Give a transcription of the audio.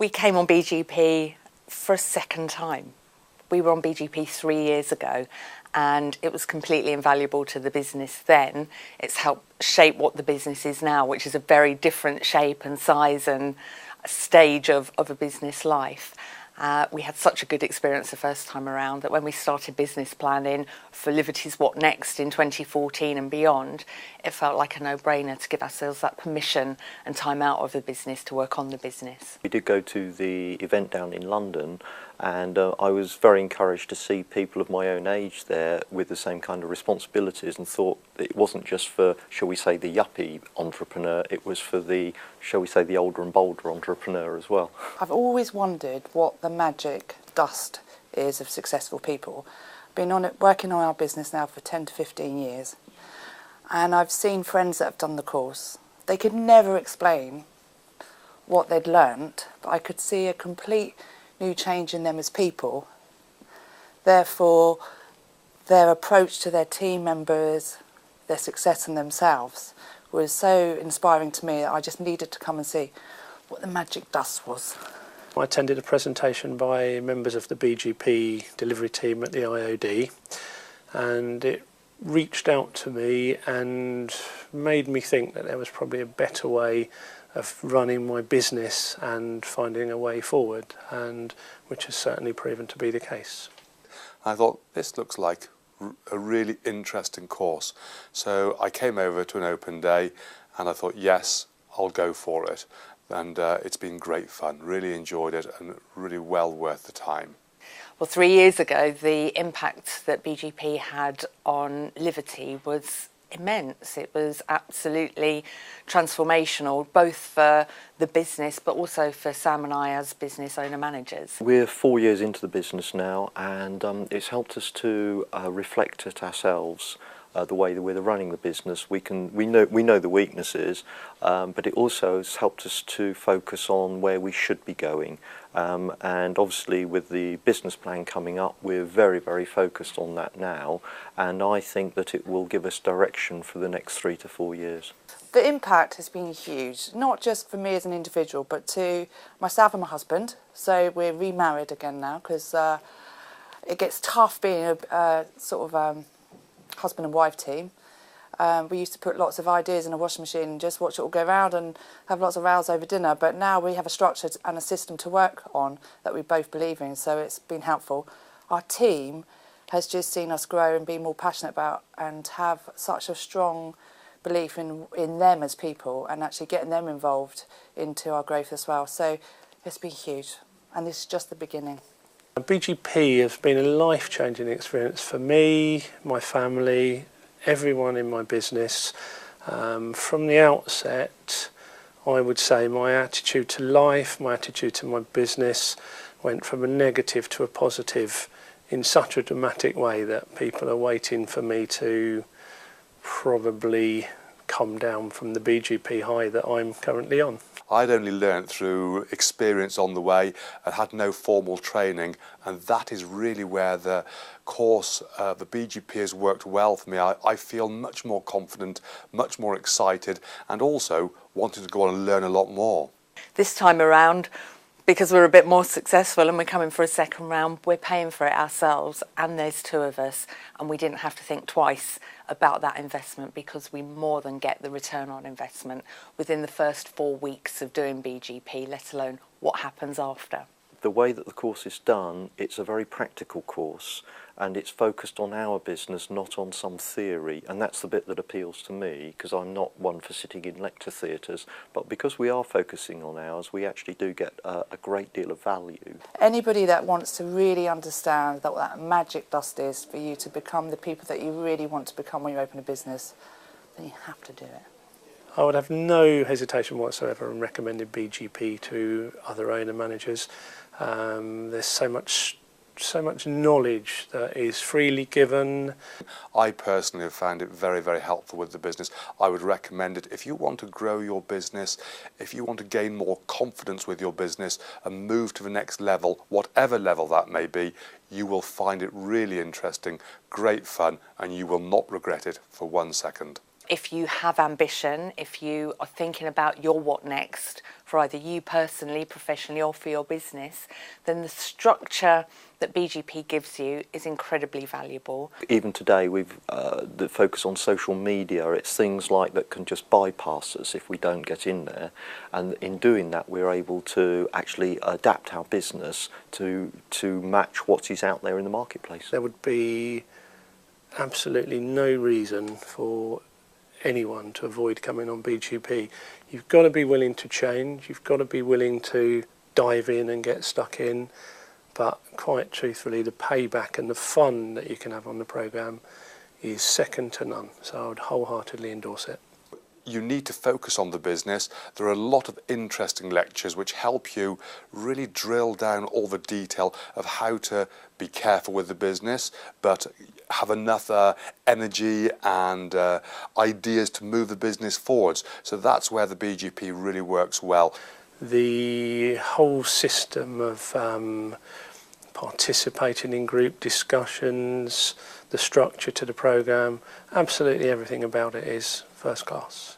We came on BGP for a second time. We were on BGP 3 years ago, and it was completely invaluable to the business then. It's helped shape what the business is now, which is a very different shape and size and stage of a business life. We had such a good experience the first time around that when we started business planning for Liberty's What Next in 2014 and beyond, it felt like a no-brainer to give ourselves that permission and time out of the business to work on the business. We did go to the event down in London, and I was very encouraged to see people of my own age there with the same kind of responsibilities, and thought that it wasn't just for, shall we say, the yuppie entrepreneur, it was for the, shall we say, the older and bolder entrepreneur as well. I've always wondered what the magic dust is of successful people. I've been on it, working on our business now for 10 to 15 years, and I've seen friends that have done the course. They could never explain what they'd learnt, but I could see a complete new change in them as people. Therefore, their approach to their team members, their success in themselves, was so inspiring to me that I just needed to come and see what the magic dust was. I attended a presentation by members of the BGP delivery team at the IOD, and it reached out to me and made me think that there was probably a better way of running my business and finding a way forward, and which has certainly proven to be the case. I thought, this looks like a really interesting course. So I came over to an open day and I thought, yes, I'll go for it. And it's been great fun, really enjoyed it, and really well worth the time. Well, 3 years ago, the impact that BGP had on Liberty was immense. It was absolutely transformational, both for the business but also for Sam and I as business owner managers. We're 4 years into the business now, and it's helped us to reflect at ourselves the way that we're running the business. We know the weaknesses, but it also has helped us to focus on where we should be going. And obviously with the business plan coming up, we're very, very focused on that now, and I think that it will give us direction for the next 3 to 4 years. The impact has been huge, not just for me as an individual, but to myself and my husband. So we're remarried again now, because it gets tough being a sort of husband and wife team. We used to put lots of ideas in a washing machine and just watch it all go round and have lots of rows over dinner, but now we have a structure and a system to work on that we both believe in, so it's been helpful. Our team has just seen us grow and be more passionate about, and have such a strong belief in them as people, and actually getting them involved into our growth as well. So it's been huge, and this is just the beginning. BGP has been a life-changing experience for me, my family, everyone in my business. From the outset, I would say my attitude to life, my attitude to my business went from a negative to a positive in such a dramatic way that people are waiting for me to probably come down from the BGP high that I'm currently on. I'd only learnt through experience on the way and had no formal training, and that is really where the course, the BGP, has worked well for me. I feel much more confident, much more excited, and also wanting to go on and learn a lot more. This time around, because we're a bit more successful and we're coming for a second round, we're paying for it ourselves, and there's 2 of us, and we didn't have to think twice about that investment, because we more than get the return on investment within the first 4 weeks of doing BGP, let alone what happens after. The way that the course is done, it's a very practical course, and it's focused on our business, not on some theory, and that's the bit that appeals to me, because I'm not one for sitting in lecture theatres, but because we are focusing on ours, we actually do get a great deal of value. Anybody that wants to really understand that what that magic dust is for you to become the people that you really want to become when you open a business, then you have to do it. I would have no hesitation whatsoever in recommending BGP to other owner managers. There's so much knowledge that is freely given. I personally have found it very, very helpful with the business. I would recommend it if you want to grow your business, if you want to gain more confidence with your business and move to the next level, whatever level that may be. You will find it really interesting, great fun, and you will not regret it for 1 second. If you have ambition, if you are thinking about your what next for either you personally, professionally, or for your business, then the structure that BGP gives you is incredibly valuable. Even today, we've the focus on social media. It's things like that can just bypass us if we don't get in there, and in doing that, we're able to actually adapt our business to match what is out there in the marketplace. There would be absolutely no reason for anyone to avoid coming on BGP. You've got to be willing to change, you've got to be willing to dive in and get stuck in, but quite truthfully the payback and the fun that you can have on the programme is second to none, so I would wholeheartedly endorse it. You need to focus on the business. There are a lot of interesting lectures which help you really drill down all the detail of how to be careful with the business, but have enough energy and ideas to move the business forwards. So that's where the BGP really works well. The whole system of participating in group discussions, the structure to the programme, absolutely everything about it is first class.